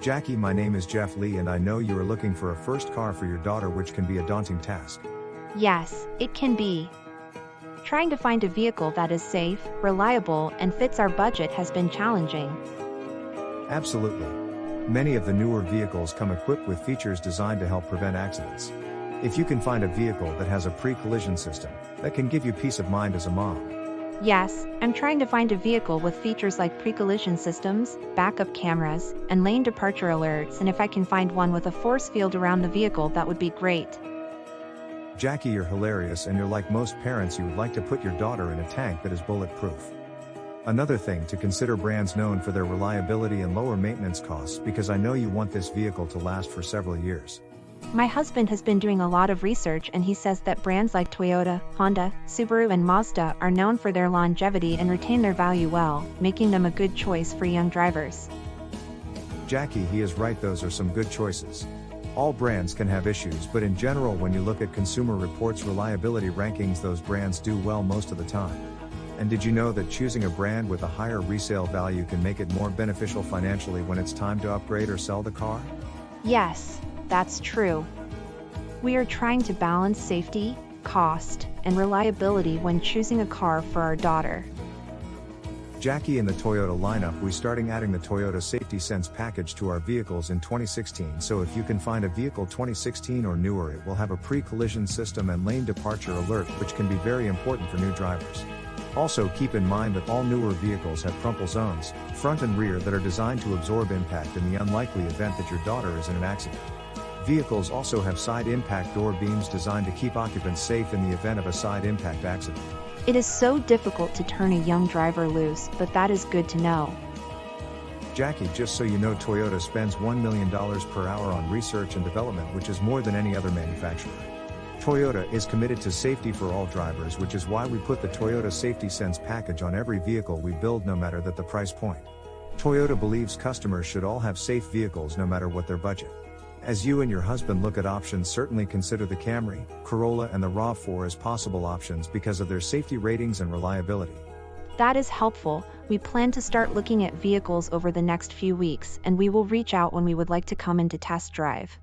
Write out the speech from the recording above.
Jackie, my name is Jeff Lee and I know you are looking for a first car for your daughter, which can be a daunting task. Yes, it can be. Trying to find a vehicle that is safe, reliable, and fits our budget has been challenging. Absolutely. Many of the newer vehicles come equipped with features designed to help prevent accidents. If you can find a vehicle that has a pre-collision system, that can give you peace of mind as a mom. Yes, I'm trying to find a vehicle with features like pre-collision systems, backup cameras, and lane departure alerts, and if I can find one with a force field around the vehicle, that would be great. Jackie, you're hilarious and you're like most parents, you would like to put your daughter in a tank that is bulletproof. Another thing to consider, brands known for their reliability and lower maintenance costs, because I know you want this vehicle to last for several years. My husband has been doing a lot of research and he says that brands like Toyota, Honda, Subaru and Mazda are known for their longevity and retain their value well, making them a good choice for young drivers. Jackie, he is right, those are some good choices. All brands can have issues, but in general, when you look at Consumer Reports reliability rankings, those brands do well most of the time. And did you know that choosing a brand with a higher resale value can make it more beneficial financially when it's time to upgrade or sell the car? Yes, that's true. We are trying to balance safety, cost, and reliability when choosing a car for our daughter. Jackie, in the Toyota lineup, we starting adding the Toyota Safety Sense package to our vehicles in 2016, so if you can find a vehicle 2016 or newer, it will have a pre-collision system and lane departure alert, which can be very important for new drivers. Also keep in mind that all newer vehicles have crumple zones, front and rear, that are designed to absorb impact in the unlikely event that your daughter is in an accident. Vehicles also have side impact door beams designed to keep occupants safe in the event of a side impact accident. It is so difficult to turn a young driver loose, but that is good to know. Jackie, just so you know, Toyota spends $1 million per hour on research and development, which is more than any other manufacturer. Toyota is committed to safety for all drivers, which is why we put the Toyota Safety Sense package on every vehicle we build, no matter the price point. Toyota believes customers should all have safe vehicles no matter what their budget. As you and your husband look at options, certainly consider the Camry, Corolla and the RAV4 as possible options because of their safety ratings and reliability. That is helpful. We plan to start looking at vehicles over the next few weeks, and we will reach out when we would like to come in to test drive.